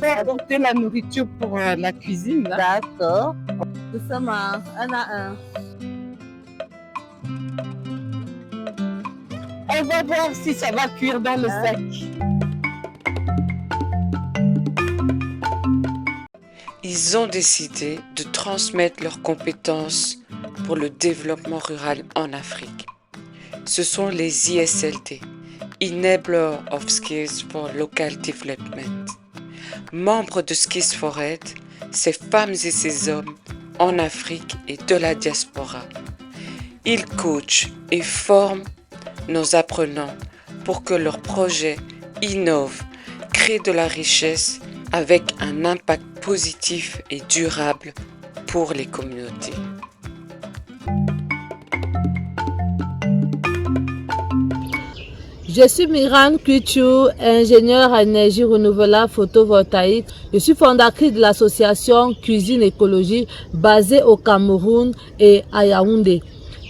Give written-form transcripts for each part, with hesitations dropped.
vais apporter la nourriture pour la cuisine. D'accord. Doucement, un à un. On va voir si ça va cuire dans le sac. Ils ont décidé de transmettre leurs compétences pour le développement rural en Afrique. Ce sont les ISLD, Enabler of Skills for Local Development. Membres de Skills for Aid, ces femmes et ces hommes en Afrique et de la diaspora. Ils coachent et forment nos apprenants pour que leurs projets innovent, créent de la richesse avec un impact positif et durable pour les communautés. Je suis Miran Kuchu, ingénieure en énergie renouvelable photovoltaïque. Je suis fondatrice de l'association Cuisine Écologie basée au Cameroun et à Yaoundé.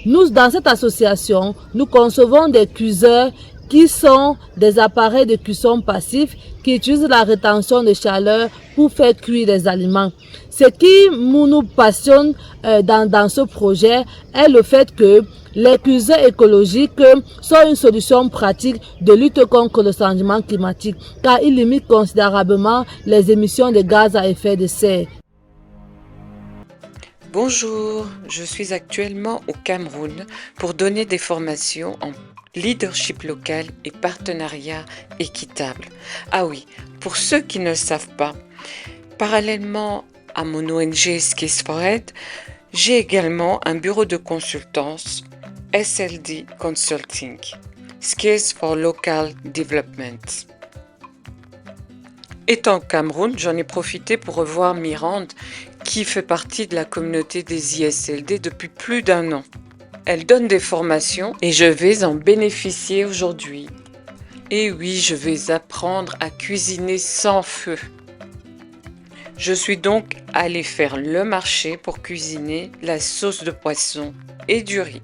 Nous, dans cette association, nous concevons des cuiseurs qui sont des appareils de cuisson passifs qui utilisent la rétention de chaleur pour faire cuire des aliments. Ce qui nous passionne dans ce projet est le fait que les cuiseurs écologiques sont une solution pratique de lutte contre le changement climatique car ils limitent considérablement les émissions de gaz à effet de serre. Bonjour, je suis actuellement au Cameroun pour donner des formations en leadership local et partenariat équitable. Ah oui, pour ceux qui ne le savent pas, parallèlement à mon ONG Skills for Aid, j'ai également un bureau de consultance SLD Consulting, Skills for Local Development. Étant au Cameroun, j'en ai profité pour revoir Mirande, qui fait partie de la communauté des ISLD depuis plus d'1 an. Elle donne des formations et je vais en bénéficier aujourd'hui. Et oui, je vais apprendre à cuisiner sans feu. Je suis donc allée faire le marché pour cuisiner la sauce de poisson et du riz.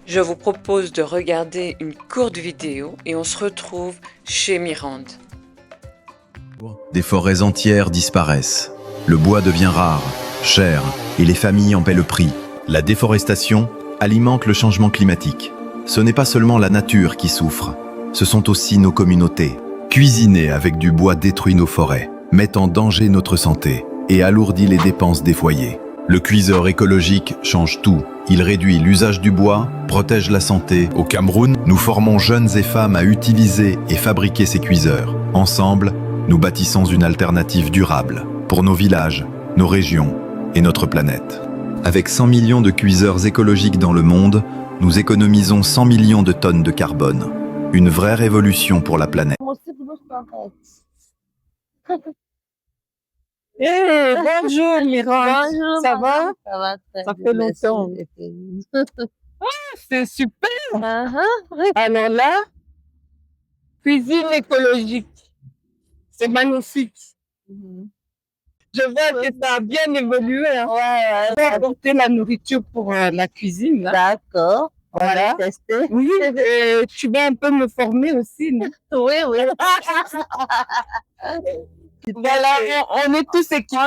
Je vous propose de regarder une courte vidéo et on se retrouve chez Mirande. Des forêts entières disparaissent. Le bois devient rare, cher, et les familles en paient le prix. La déforestation alimente le changement climatique. Ce n'est pas seulement la nature qui souffre, ce sont aussi nos communautés. Cuisiner avec du bois détruit nos forêts, met en danger notre santé et alourdit les dépenses des foyers. Le cuiseur écologique change tout. Il réduit l'usage du bois, protège la santé. Au Cameroun, nous formons jeunes et femmes à utiliser et fabriquer ces cuiseurs. Ensemble, nous bâtissons une alternative durable pour nos villages, nos régions et notre planète. Avec 100 millions de cuiseurs écologiques dans le monde, nous économisons 100 millions de tonnes de carbone. Une vraie révolution pour la planète. Hey, bonjour Mirande. Bonjour. Ça va? Ça va très Ça bien, fait longtemps. merci. C'est super. Oui. Alors là, cuisine écologique. C'est magnifique. Je vois que ça a bien évolué. Hein. Je vais apporter la nourriture pour la cuisine. Là. D'accord. Voilà. On va tester. Oui, tu vas un peu me former aussi. Non? Oui, oui. Voilà, on est tous Équipés.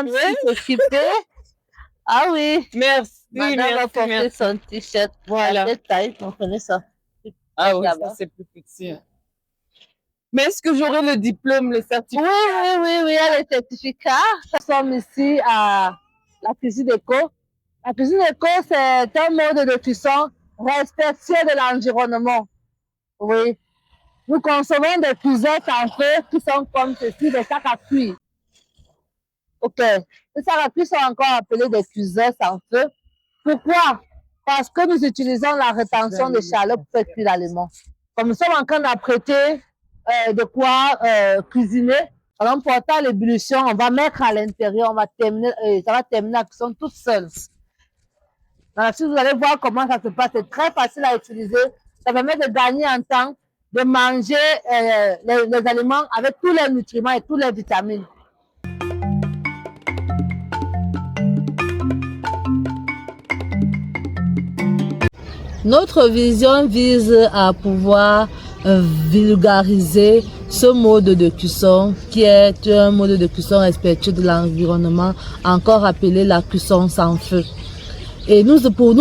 Ah oui. Merci. Madame a porté Merci. son t-shirt. Voilà. Quelle taille, on connaît ça. Ah oui, Là-bas. ça c'est plus petit. Hein. Mais est-ce que j'aurai le diplôme, le certificat? Oui, il y a les certificats. Nous sommes ici à la cuisine éco. La cuisine éco, c'est un mode de cuisson respectueux de l'environnement. Oui. Nous concevons des cuisines en feu qui sont comme ceci, des sacs à cuire. Ok. Les sacs à cuire sont encore appelés des cuisines sans feu. Pourquoi? Parce que nous utilisons la rétention de chaleur pour faire cuire l'aliment. Comme nous sommes en train d'apprêter de quoi cuisiner, en portant l'ébullition, on va mettre à l'intérieur, on va terminer, ça va terminer la cuisson toute seule. Alors, si vous allez voir comment ça se passe, c'est très facile à utiliser. Ça permet de gagner en temps, de manger les aliments avec tous les nutriments et toutes les vitamines. Notre vision vise à pouvoir vulgariser ce mode de cuisson, qui est un mode de cuisson respectueux de l'environnement, encore appelé la cuisson sans feu. Et nous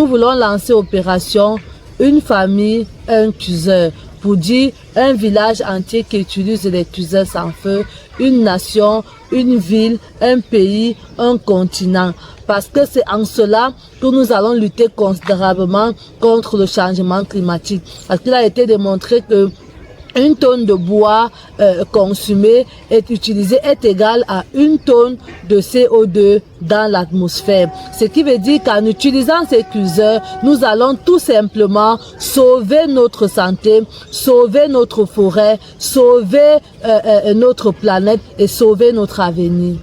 voulons lancer opération Une famille, un cuiseur, pour dire un village entier qui utilise les cuiseurs sans feu, une nation, une ville, un pays, un continent. Parce que c'est en cela que nous allons lutter considérablement contre le changement climatique. Parce qu'il a été démontré que une tonne de bois consommé est égale à une tonne de CO2 dans l'atmosphère. Ce qui veut dire qu'en utilisant ces cuiseurs, nous allons tout simplement sauver notre santé, sauver notre forêt, sauver notre planète et sauver notre avenir.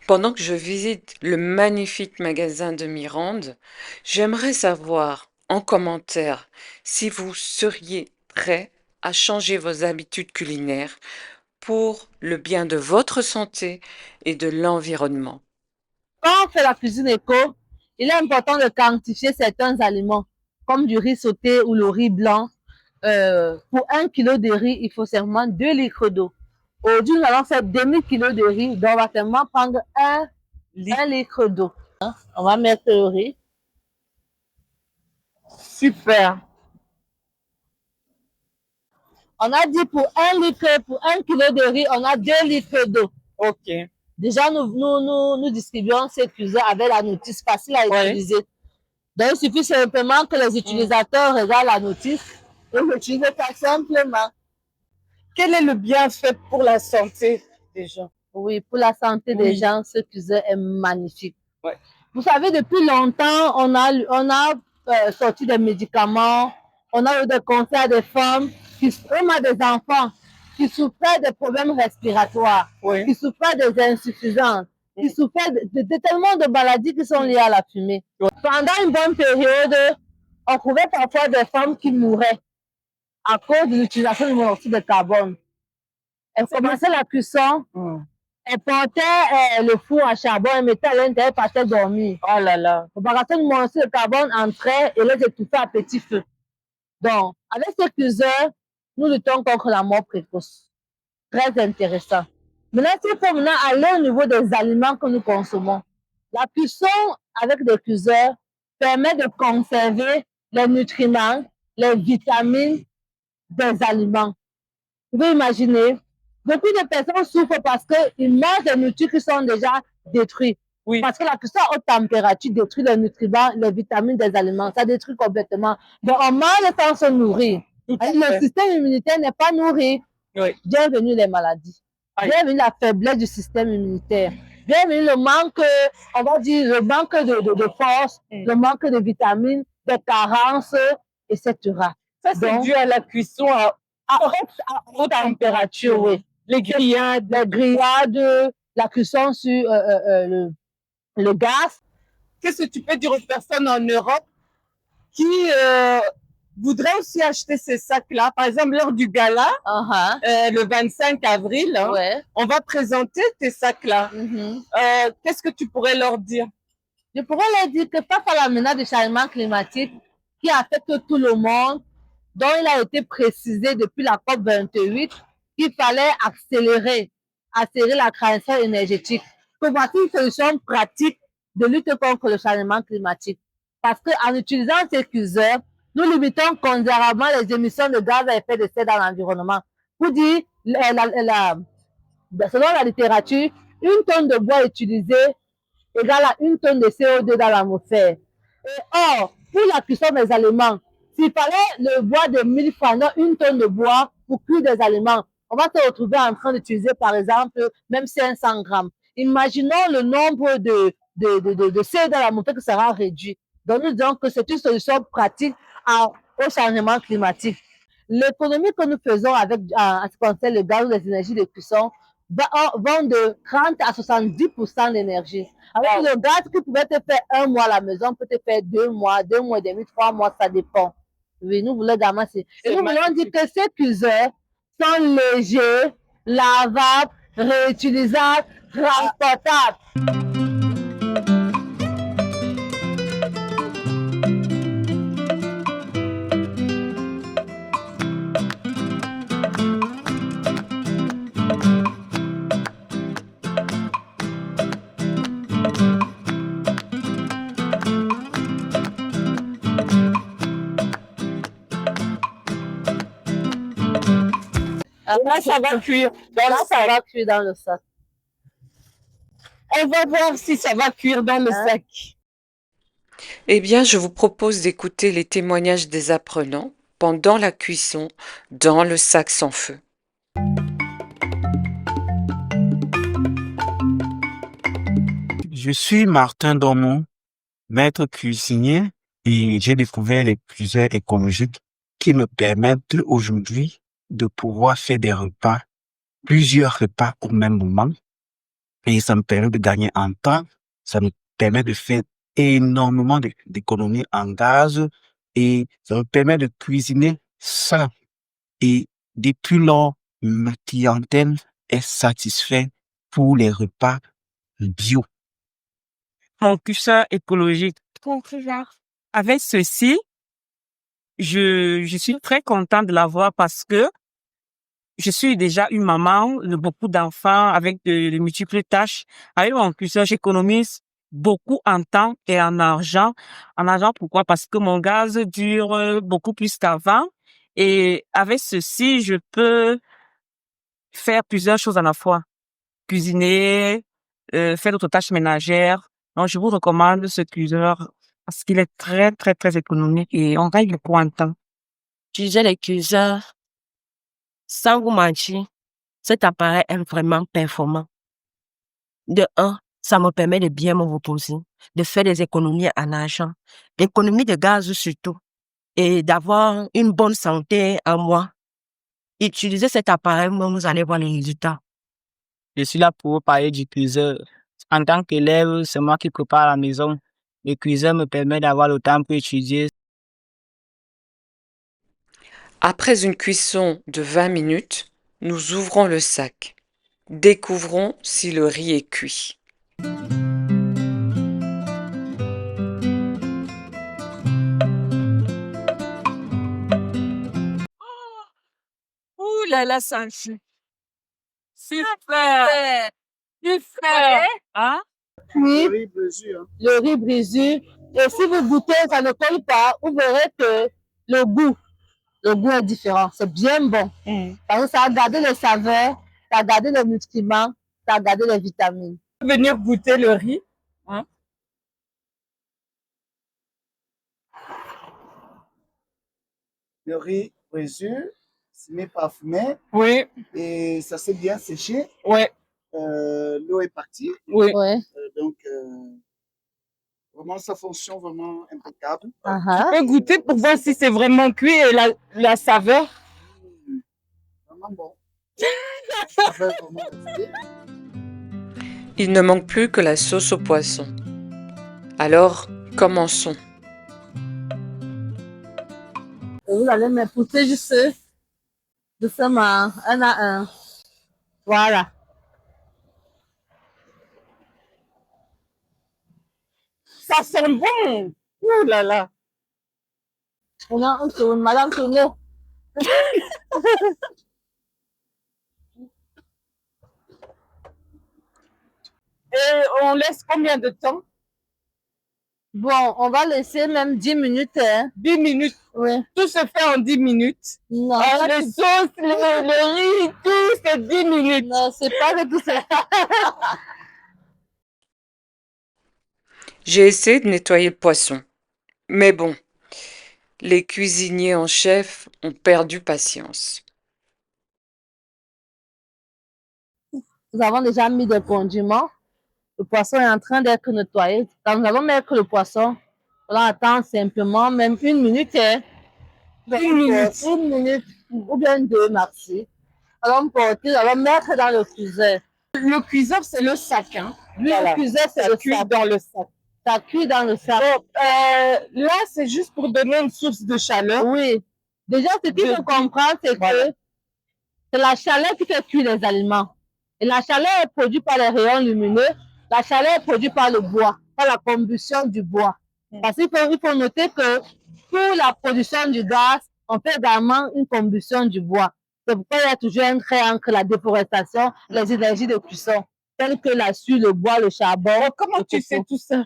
Pendant que je visite le magnifique magasin de Mirande, j'aimerais savoir en commentaire si vous seriez prêt à changer vos habitudes culinaires pour le bien de votre santé et de l'environnement. Quand on fait la cuisine éco, il est important de quantifier certains aliments, comme du riz sauté ou le riz blanc. Pour 1 kilo de riz, il faut seulement 2 litres d'eau. Aujourd'hui, nous allons faire demi-kilo de riz, donc on va seulement prendre 1 litre d'eau. On va mettre le riz. Super. On a dit pour 1 kilo de riz, on a 2 litres d'eau. Ok. Déjà, nous distribuons ces cuiseurs avec la notice facile à utiliser. Donc, il suffit simplement que les utilisateurs regardent la notice et l'utilisent ça simplement. Quel est le bienfait pour la santé des gens? Oui, pour la santé des gens, ce cuiseur est magnifique. Ouais. Vous savez, depuis longtemps, on a sorti des médicaments, on a eu des conseils à des femmes, on a des enfants qui souffraient de problèmes respiratoires, qui souffraient des insuffisances, qui souffraient de tellement de maladies qui sont liées à la fumée. Pendant une bonne période, on trouvait parfois des femmes qui mouraient à cause de l'utilisation du monoxyde de carbone. Elles commençaient la cuisson, elles portaient le four à charbon, elles mettaient à l'intérieur, partaient dormir. Oh là là. L'opération du monoxyde de carbone entrait et les étouffait à petit feu. Donc, avec ce cuiseur, nous luttons contre la mort précoce. Très intéressant. Maintenant, il faut maintenant aller au niveau des aliments que nous consommons. La cuisson avec des cuiseurs permet de conserver les nutriments, les vitamines des aliments. Vous pouvez imaginer, beaucoup de personnes souffrent parce qu'ils mangent des nutriments qui sont déjà détruits. Oui. Parce que la cuisson à haute température détruit les nutriments, les vitamines des aliments. Ça détruit complètement. Donc, on mange sans se nourrir. Le système immunitaire n'est pas nourri. Oui. Bienvenue les maladies. Oui. Bienvenue la faiblesse du système immunitaire. Bienvenue le manque, on va dire, le manque de force, le manque de vitamines, des carences, etc. Ça, c'est dû à la cuisson à haute température. Oui. Les grillades, la cuisson sur le gaz. Qu'est-ce que tu peux dire aux personnes en Europe qui voudraient aussi acheter ces sacs-là? Par exemple, lors du gala, le 25 avril, on va présenter tes sacs-là. Qu'est-ce que tu pourrais leur dire? Je pourrais leur dire que face à la menace du changement climatique qui affecte tout le monde, dont il a été précisé depuis la COP 28 qu'il fallait accélérer la transition énergétique. Que voici une solution pratique de lutte contre le changement climatique. Parce qu'en utilisant ces cuiseurs, nous limitons considérablement les émissions de gaz à effet de serre dans l'environnement. Pour dire, selon la littérature, une tonne de bois utilisée égale à une tonne de CO2 dans l'atmosphère. Or, pour la cuisson des aliments, s'il fallait le bois de 1000 francs, non, une tonne de bois pour cuire des aliments, on va se retrouver en train d'utiliser, par exemple, même 500 grammes. Imaginons le nombre de CO2 dans l'atmosphère qui sera réduit. Donc, nous disons que c'est une solution pratique au changement climatique. L'économie que nous faisons avec, en ce qui concerne le gaz ou les énergies de cuisson, vont de 30 à 70% d'énergie. Avec le gaz qui pouvait te faire 1 mois à la maison, peut te faire 2 mois, 2 mois et demi, 3 mois, ça dépend. Oui, nous voulons gamasser. Et nous voulons dire que ces cuiseurs sont légers, lavables, réutilisables, transportables. Là, ça va cuire. Là, ça va cuire dans le sac. On va voir si ça va cuire dans le sac. Eh bien, je vous propose d'écouter les témoignages des apprenants pendant la cuisson dans le sac sans feu. Je suis Martin Domon, maître cuisinier, et j'ai découvert les cuiseurs écologiques qui me permettent aujourd'hui de pouvoir faire des repas, plusieurs repas au même moment. Et ça me permet de gagner en temps, ça me permet de faire énormément d'économies en gaz et ça me permet de cuisiner sain. Et depuis lors, ma clientèle est satisfaite pour les repas bio. Mon cuisseur écologique. Avec ceci, je suis très contente de l'avoir parce que je suis déjà une maman de beaucoup d'enfants avec de multiples tâches. Avec mon cuisseur, j'économise beaucoup en temps et en argent. En argent, pourquoi? Parce que mon gaz dure beaucoup plus qu'avant. Et avec ceci, je peux faire plusieurs choses à la fois. Cuisiner, faire d'autres tâches ménagères. Donc, je vous recommande ce cuiseur parce qu'il est très, très, très économique et on gagne beaucoup en temps. J'utilisais les cuiseurs. Sans vous mentir, cet appareil est vraiment performant. De un, ça me permet de bien me reposer, de faire des économies en argent, l'économie de gaz surtout, et d'avoir une bonne santé en moi. Utilisez cet appareil, vous allez voir les résultats. Je suis là pour vous parler du cuiseur. En tant qu'élève, c'est moi qui prépare à la maison. Le cuiseur me permet d'avoir le temps pour étudier. Après une cuisson de 20 minutes, nous ouvrons le sac. Découvrons si le riz est cuit. Ouh là là, ça fait. Super! Super! Hein? Puis, le riz brisure. Et si vous goûtez, ça ne colle pas, vous verrez que le goût est différent. C'est bien bon. Parce que ça a gardé les saveurs, ça a gardé les nutriments, ça a gardé les vitamines. Venir goûter le riz. Hein? Le riz brisure, semi-parfumé. Oui. Et ça s'est bien séché. Oui. L'eau est partie. Oui. Ouais. Donc, vraiment, ça fonctionne vraiment impeccable. Tu peux goûter pour voir si c'est vraiment cuit et la saveur. Vraiment bon. Saveur vraiment restée. Il ne manque plus que la sauce au poisson. Alors, commençons. Vous allez me pousser juste doucement, un à un. Voilà. Ça sent bon. Ouh là là. On tourne, madame tournez. Et on laisse combien de temps? Bon, on va laisser même 10 minutes. Hein. 10 minutes. Oui. Tout se fait en 10 minutes. Non, Les sauces, le riz, tout, c'est 10 minutes. non, c'est pas de tout ça. J'ai essayé de nettoyer le poisson. Mais bon, les cuisiniers en chef ont perdu patience. Nous avons déjà mis des condiments. Le poisson est en train d'être nettoyé. Quand nous allons mettre le poisson, on attend simplement même 1 minute. Hein. 1 minute. 1 minute ou bien 2, merci. Allons porter, allons mettre dans le cuiseur. Le cuiseur, c'est le sac. Hein. Lui, Voilà. le cuiseur, c'est le cuit sac. dans le sac. Ça cuit dans le sac. Bon, là, c'est juste pour donner une source de chaleur. Oui. Déjà, ce qu'il faut comprendre, c'est Voilà. que c'est la chaleur qui fait cuire les aliments. Et la chaleur est produite par les rayons lumineux. La chaleur est produite par le bois, par la combustion du bois. Parce qu'il faut noter que pour la production du gaz, on fait également une combustion du bois. C'est pourquoi il y a toujours un trait entre la déforestation, les énergies de cuisson, telles que la suie, le bois, le charbon. Comment tu sais tout ça?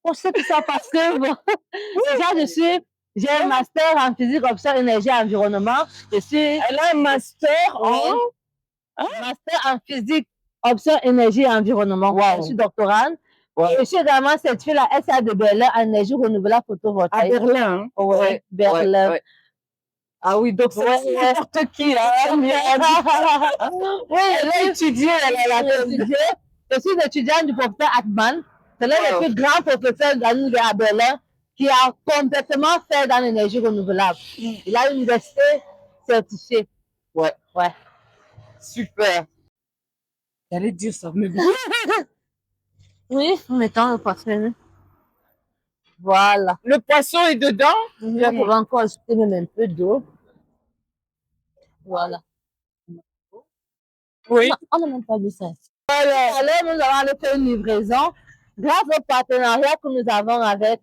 On sait tout ça parce que, bon, déjà, je suis J'ai un master en physique, option énergie et environnement. Elle a un master en... Master en physique, option énergie et environnement. Wow. Je suis doctorante. Ouais. Je suis également certifiée la SA de Berlin en énergie renouvelable À photovoltaïque. Berlin. Hein? Ouais, Berlin. Ouais. Ah oui, donc c'est n'importe qui. Hein? Oui, elle a étudié, elle a étudié. Je suis étudiante du professeur Atman. C'est l'un des plus grands professeurs à Berlin qui a complètement fait dans l'énergie renouvelable. Il a une université certifiée. Ouais. Ouais. Super. J'allais dire ça, mais bon. Oui, mettons le poisson. Voilà. Le poisson est dedans. On va encore ajouter même un peu d'eau. Voilà. Oui. On n'a même pas vu ça. Alors, nous allons faire une livraison grâce au partenariat que nous avons avec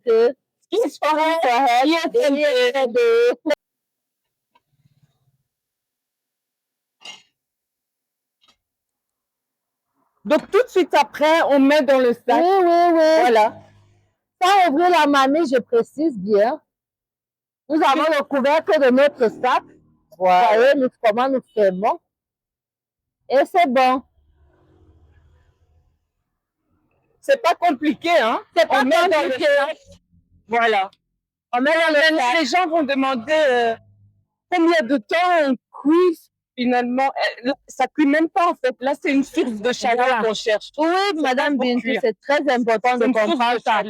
Donc tout de suite après, on met dans le sac. Oui. Voilà. Sans ouvrir la mamie, je précise bien. Nous avons le couvercle de notre sac. Voilà. Vous voyez comment nous fermons. Et c'est bon. C'est pas compliqué, hein? C'est pas On met dans le compliqué. sac. Voilà. On met dans le sac. Les gens vont demander combien de temps on cuit finalement. Ça cuit même pas en fait. Là, c'est une source de chaleur qu'on cherche. Oui, Madame Bintou, c'est très important de comprendre ça.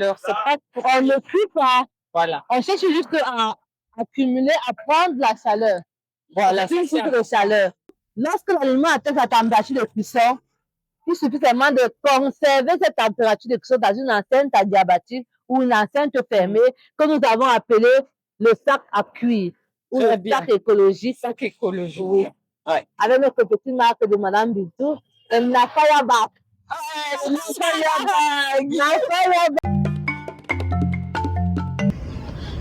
On ne cuit pas. Voilà. On cherche juste à accumuler, à prendre la chaleur. Voilà. C'est une source de chaleur. Lorsque l'aliment atteint sa température de cuisson, il suffit seulement de conserver cette température de cuisson dans une enceinte adiabatique ou une enceinte fermée que nous avons appelée le sac à cuire ou le sac écologique. Sac écologique. Oui. Ouais. Avec notre petite marque de Madame Bintou, le Nafaya Bag.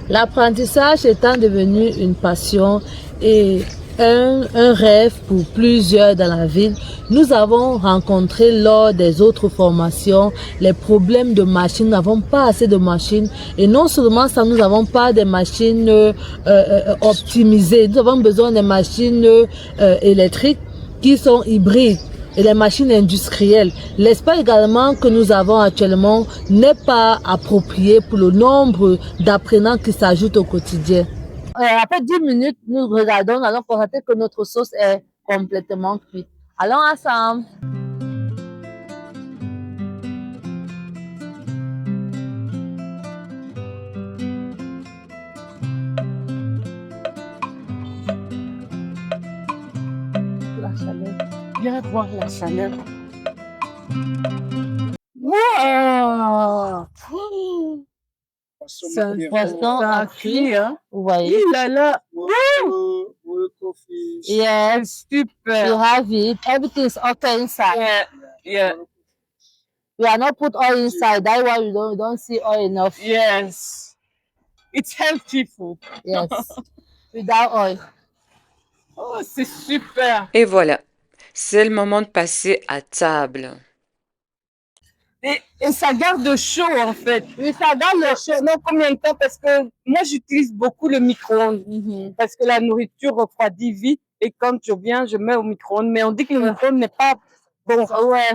L'apprentissage étant devenu une passion et un rêve pour plusieurs dans la ville, nous avons rencontré lors des autres formations les problèmes de machines. Nous n'avons pas assez de machines et non seulement ça, nous n'avons pas des machines optimisées. Nous avons besoin des machines électriques qui sont hybrides et les machines industrielles. L'espace également que nous avons actuellement n'est pas approprié pour le nombre d'apprenants qui s'ajoutent au quotidien. Après 10 minutes, nous regardons, nous allons constater que notre sauce est complètement cuite. Allons ensemble. La chaleur. Viens voir la chaleur. Wow! C'est un poisson à cuire, hein? vous voyez? Il a là. Yes, Super. you have it. Everything is okay inside. Yeah. We are not put oil inside. That's why you don't see oil enough. Yes. It's healthy food. Yes. Without oil. Oh, c'est super. Et voilà, c'est le moment de passer à table. Et ça garde chaud en fait. Oui, ça garde le chaud. Non, combien de temps? Parce que moi, j'utilise beaucoup le micro-ondes. Parce que la nourriture refroidit vite. Et quand je viens, je mets au micro-ondes. Mais on dit que le micro-ondes n'est pas bon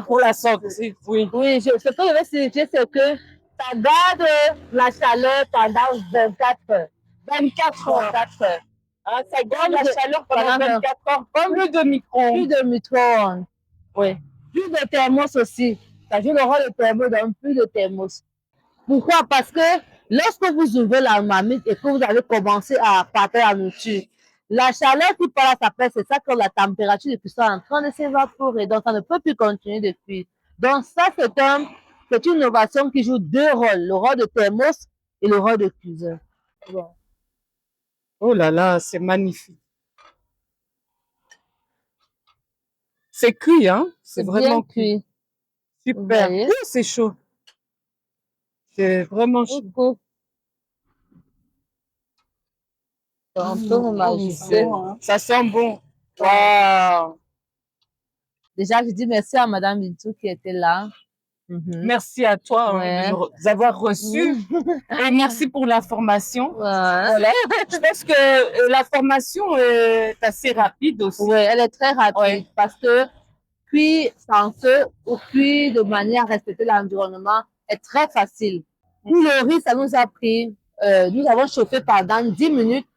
pour la santé. Oui. Oui, ce que je vais signifier, c'est que ça garde la chaleur pendant 24 heures. 24 heures. 24 heures. Hein, ça garde la chaleur pendant 24 heures. Plus de Plus micro-ondes. de micro-ondes. Oui. Plus de thermos aussi. Ça joue le rôle de thermos, donc plus de thermos. Pourquoi? Parce que lorsque vous ouvrez la marmite et que vous avez commencé à partir la nourriture, la chaleur qui part à sa place, c'est ça que la température de cuisson est en train de s'évaporer. Donc, ça ne peut plus continuer de cuire. Donc, ça, c'est une innovation qui joue deux rôles, le rôle de thermos et le rôle de cuiseur. Bon. Oh là là, c'est magnifique. C'est cuit, hein? C'est vraiment bien cuit. Super. Oui, c'est chaud. C'est vraiment chaud. On peut m'imaginer. Ça sent bon. Wow. Déjà, je dis merci à Madame Bintou qui était là. Merci à toi Ouais. de nous avoir reçus et merci pour la formation. Voilà. Je pense que la formation est assez rapide aussi. Oui, elle est très rapide Ouais. parce que cuire sans feu ou cuire de manière à respecter l'environnement est très facile. Pour le riz, ça nous a pris, nous avons chauffé pendant 10 minutes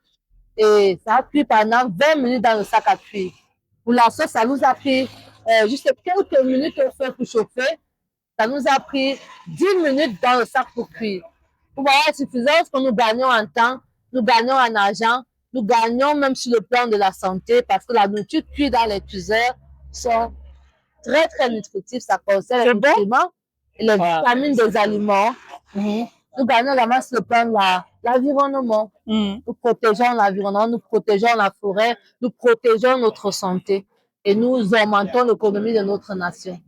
et ça a pris pendant 20 minutes dans le sac à cuire. Pour la sauce, ça nous a pris juste quelques minutes au feu pour chauffer. Ça nous a pris 10 minutes dans le sac pour cuire. Vous voyez la suffisance que nous gagnons en temps, nous gagnons en argent, nous gagnons même sur le plan de la santé parce que la nourriture cuite dans les cuiseurs sont très, très nutritifs. Ça concerne les nutriments et les vitamines des aliments. Nous gagnons également sur le plan de l'environnement. Nous protégeons l'environnement, nous protégeons la forêt, nous protégeons notre santé et nous augmentons l'économie de notre nation.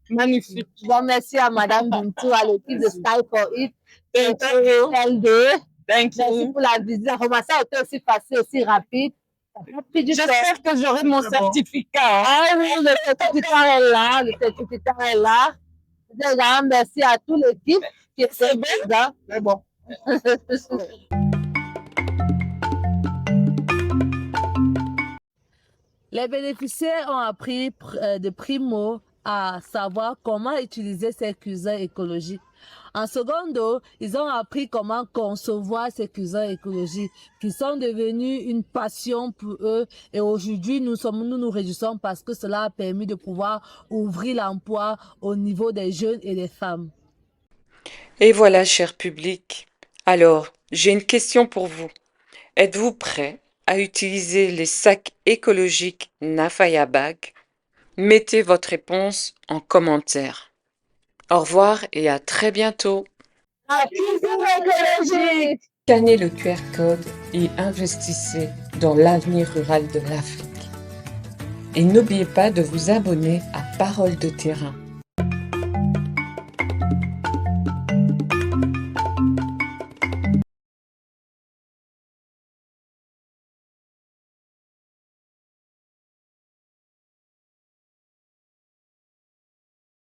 Magnifique. Bon, merci à Madame Bintou, à l'équipe de Style for It, Thank you. LD. Thank Merci you. pour la visite. La formation a été aussi facile, aussi rapide. Ça n'a pas pris du temps. J'espère que j'aurai mon certificat. Ah oui, le certificat est là, le certificat est là. Déjà, merci à toute l'équipe qui est présente. C'est bon. Les bénéficiaires ont appris de primo à savoir comment utiliser ces cuisins écologiques. En secondo, ils ont appris comment concevoir ces cuisins écologiques qui sont devenus une passion pour eux et aujourd'hui nous nous réjouissons parce que cela a permis de pouvoir ouvrir l'emploi au niveau des jeunes et des femmes. Et voilà, cher public. Alors, j'ai une question pour vous. Êtes-vous prêt à utiliser les sacs écologiques Nafaya Bag? Mettez votre réponse en commentaire. Au revoir et à très bientôt. La cuisine écologique! Scannez le QR code et investissez dans l'avenir rural de l'Afrique. Et n'oubliez pas de vous abonner à Parole de terrain.